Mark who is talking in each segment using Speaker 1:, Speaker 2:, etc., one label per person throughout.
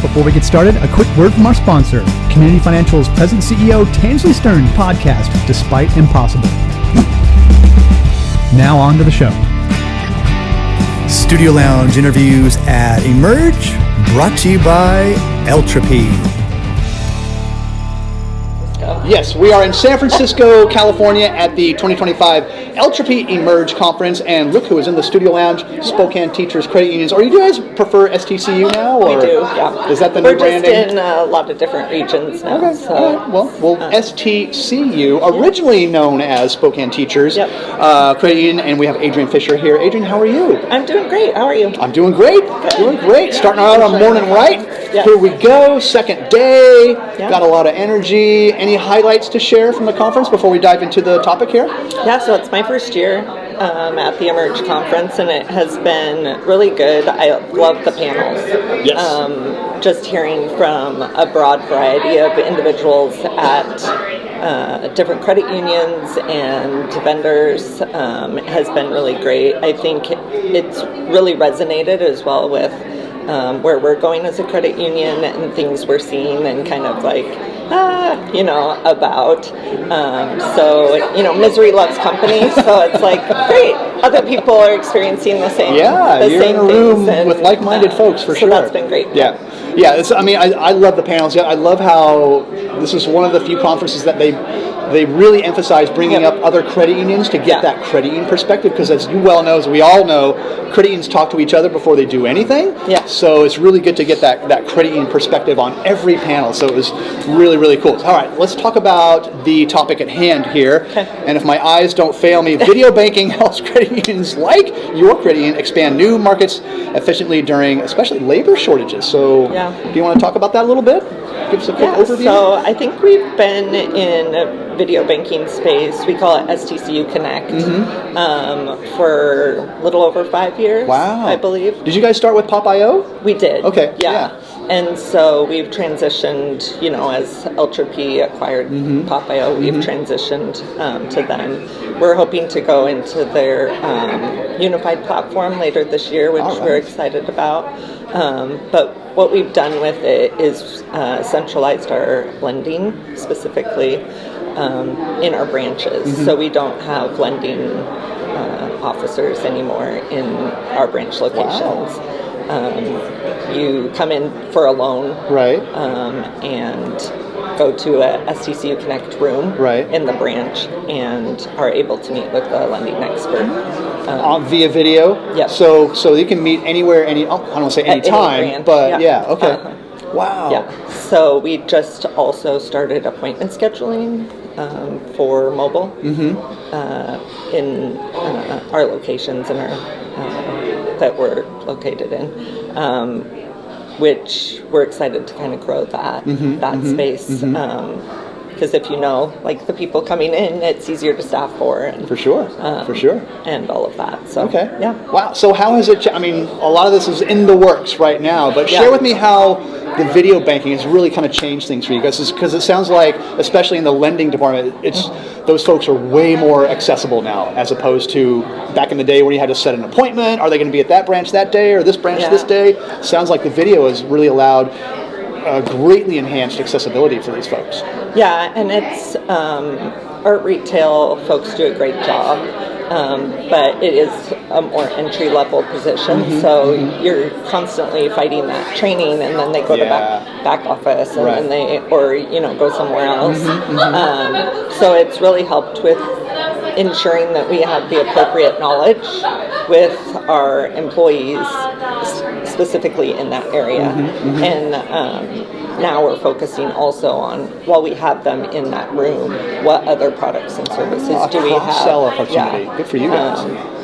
Speaker 1: Before we get started, a quick word from our sponsor, Community Financial's President CEO Tansley Stern podcast, Despite Impossible. Now on to the show. Studio Lounge interviews at Emerge, brought to you by Eltropy. Yes, we are in San Francisco, California at the 2025 Eltropy Emerge Conference, and look who is in the Studio Lounge, Spokane Teachers Credit Unions. Or you guys prefer STCU now? Or
Speaker 2: we do, yeah.
Speaker 1: Is that the new branding?
Speaker 2: We're just in a lot of different regions now.
Speaker 1: Okay,
Speaker 2: so.
Speaker 1: all right. Well, STCU, originally known as Spokane Teachers Credit Union, and we have Adrienne Fischer here. Adrienne, how are you?
Speaker 2: I'm doing great. How are you?
Speaker 1: I'm doing great.
Speaker 2: Good.
Speaker 1: Doing great. Starting out on morning right.
Speaker 2: Yes.
Speaker 1: Here we go. Second day.
Speaker 2: Yeah.
Speaker 1: Got a lot of energy. Any highlights to share from the conference before we dive into the topic here?
Speaker 2: Yeah, so it's my first year at the Emerge Conference, and it has been really good. I love the panels.
Speaker 1: Yes.
Speaker 2: Just hearing from a broad variety of individuals at different credit unions and vendors has been really great. I think it's really resonated as well with where we're going as a credit union and things we're seeing and kind of like, about. So, misery loves company. So it's like, great. Other people are experiencing the same.
Speaker 1: Yeah, you're in a room with like-minded folks for sure.
Speaker 2: So that's been great.
Speaker 1: Yeah. I love the panels. I love how this is one of the few conferences that they really emphasize bringing up other credit unions to get that credit union perspective, because as you well know, as we all know, credit unions talk to each other before they do anything. Yeah. So it's really good to get that credit union perspective on every panel. So it was really, really cool. All right, let's talk about the topic at hand here. Okay. And if my eyes don't fail me, video banking helps credit unions like your credit union expand new markets efficiently during especially labor shortages. So do you want to talk about that a little bit? Give us a quick overview.
Speaker 2: So I think we've been in a video banking space, we call it STCU Connect, for a little over 5 years, I believe. Did
Speaker 1: you guys start with Pop.io?
Speaker 2: We did.
Speaker 1: Okay.
Speaker 2: Yeah. And so we've transitioned, as Eltropy acquired Pop.io, we've transitioned to them. We're hoping to go into their unified platform later this year, which we're excited about. But what we've done with it is centralized our lending specifically in our branches. So we don't have lending officers anymore in our branch locations. You come in for a loan, and go to a STCU Connect room in the branch and are able to meet with a lending expert.
Speaker 1: Via video?
Speaker 2: Yes.
Speaker 1: So you can meet anywhere, I don't want to say any time, but okay. Wow.
Speaker 2: Yeah. So we just also started appointment scheduling for mobile in our locations and our that we're located in, which we're excited to kind of grow that space. Because if like the people coming in, it's easier to staff for. And,
Speaker 1: for sure.
Speaker 2: And all of that. So,
Speaker 1: Wow. So how has it, a lot of this is in the works right now, but share with me how the video banking has really kind of changed things for you guys, because it sounds like, especially in the lending department, those folks are way more accessible now, as opposed to back in the day where you had to set an appointment. Are they going to be at that branch that day or this branch this day? Sounds like the video has really allowed greatly enhanced accessibility for these folks.
Speaker 2: Yeah, and it's our retail folks do a great job, but it is a more entry-level position, so you're constantly fighting that training, and then they go to back office, and then they, or go somewhere else. So it's really helped with ensuring that we have the appropriate knowledge with our employees, specifically in that area. And now we're focusing also on, while we have them in that room, what other products and services do we have?
Speaker 1: Cross-sell opportunity. Good for you guys.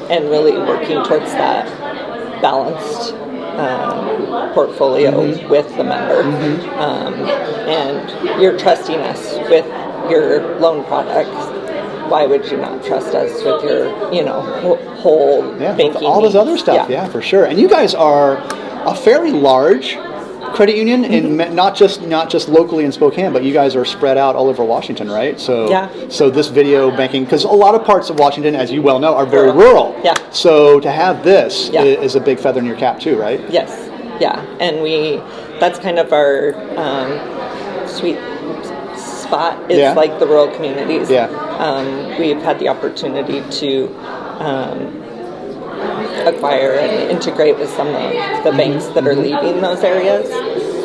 Speaker 2: And really working towards that balanced portfolio with the member. And you're trusting us with your loan products. Why would you not trust us with your, whole banking
Speaker 1: all this other stuff? Yeah, for sure. And you guys are a fairly large credit union, in not just locally in Spokane, but you guys are spread out all over Washington, right? So so this video banking, because a lot of parts of Washington, as you well know, are very rural. Yeah. So to have this is a big feather in your cap too, right?
Speaker 2: Yes. Yeah, and we that's kind of our sweet spot. It's
Speaker 1: Yeah.
Speaker 2: like the rural communities.
Speaker 1: Yeah.
Speaker 2: We've had the opportunity to acquire and integrate with some of the banks that are leaving those areas,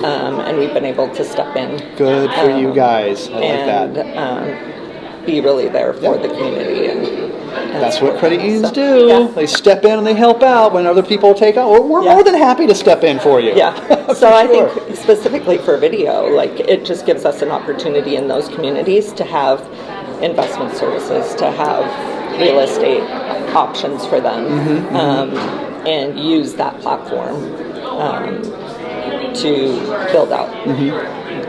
Speaker 2: and we've been able to step in.
Speaker 1: Good for you guys. I like that.
Speaker 2: Be really there for the community. And
Speaker 1: That's what credit unions do.
Speaker 2: Yeah.
Speaker 1: They step in and they help out when other people take out. Well, we're more than happy to step in for you.
Speaker 2: Yeah. So I
Speaker 1: sure.
Speaker 2: think specifically for video, like it just gives us an opportunity in those communities to have investment services, to have real estate options for them, and use that platform to build out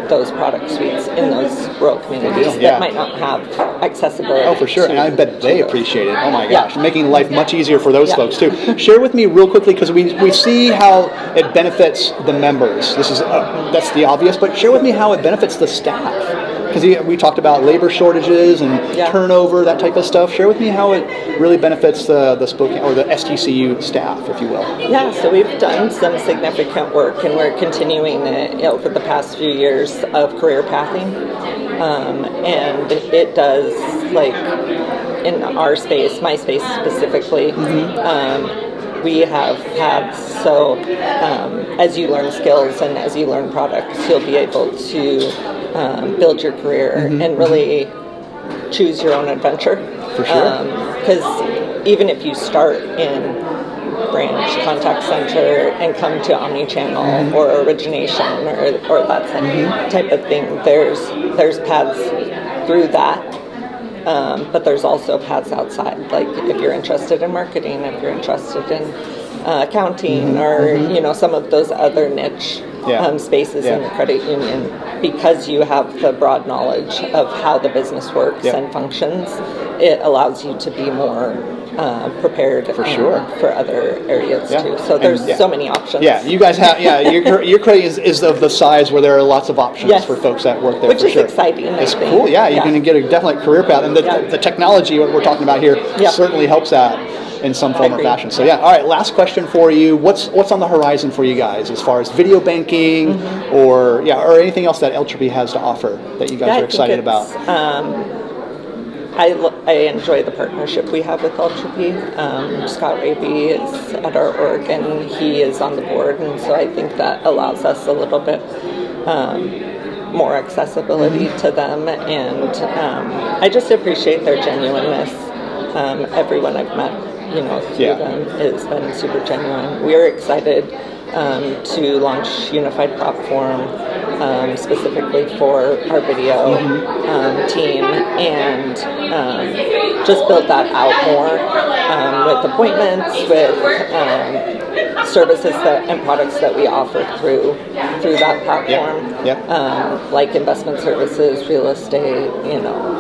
Speaker 2: those product suites in those rural communities that might not have accessibility.
Speaker 1: Oh, for sure. And I bet they appreciate it. Oh, my gosh.
Speaker 2: Yeah.
Speaker 1: Making life much easier for those folks, too. Share with me real quickly, because we see how it benefits the members. This is that's the obvious, but share with me how it benefits the staff. Because we talked about labor shortages and turnover, that type of stuff. Share with me how it really benefits the Spokane or the STCU staff, if you will.
Speaker 2: Yeah, so we've done some significant work, and we're continuing it over the past few years of career pathing, and it does, like in our space, my space specifically. We have paths, so as you learn skills and as you learn products, you'll be able to build your career and really choose your own adventure.
Speaker 1: For sure.
Speaker 2: Because even if you start in branch contact center and come to Omnichannel or origination or that type of thing, there's paths through that. But there's also paths outside, like if you're interested in marketing, if you're interested in accounting, or some of those other niche spaces in the credit union, because you have the broad knowledge of how the business works and functions, it allows you to be more prepared
Speaker 1: for sure
Speaker 2: for other areas too. So there's so many options.
Speaker 1: Yeah, you guys have your credit is of the size where there are lots of options for folks that work there.
Speaker 2: Which
Speaker 1: for
Speaker 2: is
Speaker 1: sure.
Speaker 2: exciting.
Speaker 1: It's cool. Yeah, you can get a definite career path, and the technology what we're talking about here certainly helps that in some form or fashion. So all right, last question for you. What's on the horizon for you guys as far as video banking or anything else that Eltropy has to offer that you guys are excited about?
Speaker 2: I enjoy the partnership we have with Eltropy. Scott Raby is at our org, and he is on the board, and so I think that allows us a little bit more accessibility to them, and I just appreciate their genuineness. Everyone I've met, through them has been super genuine. We're excited to launch unified platform specifically for our video team, and just build that out more with appointments, with services and products that we offer through that platform, like investment services, real estate,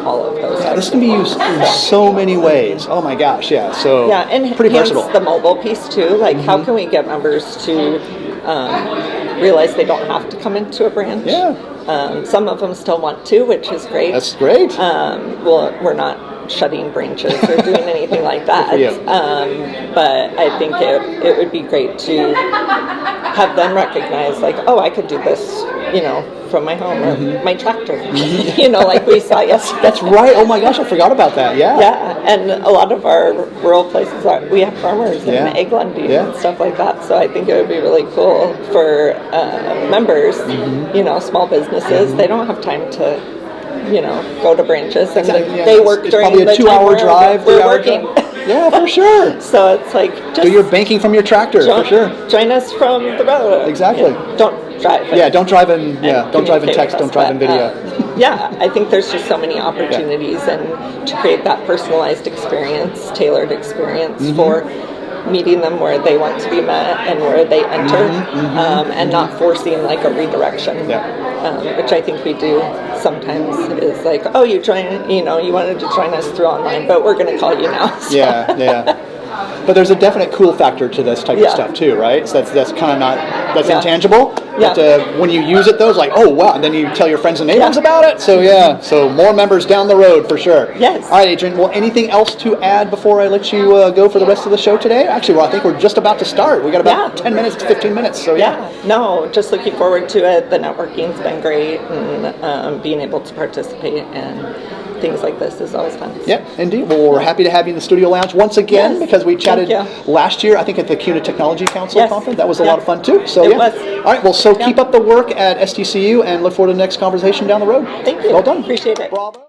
Speaker 2: all of those.
Speaker 1: This can be used in so many ways. Oh my gosh, So
Speaker 2: and
Speaker 1: pretty versatile.
Speaker 2: The mobile piece too. Like, how can we get members to realize they don't have to come into a branch? Some of them still want to, which is great.
Speaker 1: That's great.
Speaker 2: Well, we're not shutting branches or doing anything like that. But I think it would be great to have them recognize, like, oh, I could do this, from my home or my tractor, like we saw yesterday.
Speaker 1: That's right. Oh my gosh, I forgot about that.
Speaker 2: Yeah, and a lot of our rural places we have farmers and egg lending and stuff like that. So I think it would be really cool for members, small businesses. They don't have time to, go to branches, and they work during
Speaker 1: probably a
Speaker 2: the
Speaker 1: 2-hour drive.
Speaker 2: We're working.
Speaker 1: Yeah, for sure.
Speaker 2: So it's like, just
Speaker 1: do your banking from your tractor, for sure.
Speaker 2: Join us from the road.
Speaker 1: Exactly.
Speaker 2: Don't drive.
Speaker 1: Don't drive in. Don't drive in text. Don't drive in video.
Speaker 2: I think there's just so many opportunities, and to create that personalized experience, tailored experience for meeting them where they want to be met and where they enter, and not forcing like a redirection, which I think we do sometimes. Is like, oh, you wanted to join us through online, but we're going to call you now. So.
Speaker 1: But there's a definite cool factor to this type of stuff too, right? So that's kind of not, that's intangible.
Speaker 2: Yeah.
Speaker 1: But when you use it though, it's like, oh wow, and then you tell your friends and neighbors about it. So so more members down the road for sure.
Speaker 2: Yes.
Speaker 1: All right, Adrienne, well, anything else to add before I let you go for the rest of the show today? Actually, well, I think we're just about to start. We got about 10 minutes to 15 minutes, so
Speaker 2: No, just looking forward to it. The networking's been great, and being able to participate in things like this is always fun.
Speaker 1: Yeah, indeed. Well, we're happy to have you in the Studio Lounge once again because we chatted last year, I think, at the CUNA Technology Council conference. That was a lot of fun too. So
Speaker 2: it was.
Speaker 1: All right, well, so keep up the work at STCU and look forward to the next conversation down the road.
Speaker 2: Thank you.
Speaker 1: Well done.
Speaker 2: Appreciate it.
Speaker 1: Bravo.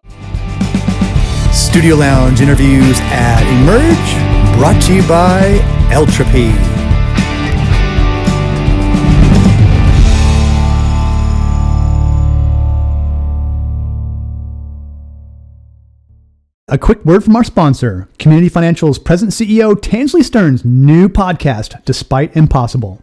Speaker 3: Studio Lounge interviews at Emerge, brought to you by Eltropy. A quick word from our sponsor, Community Financial's present CEO, Tansley Stern's new podcast, Despite Impossible.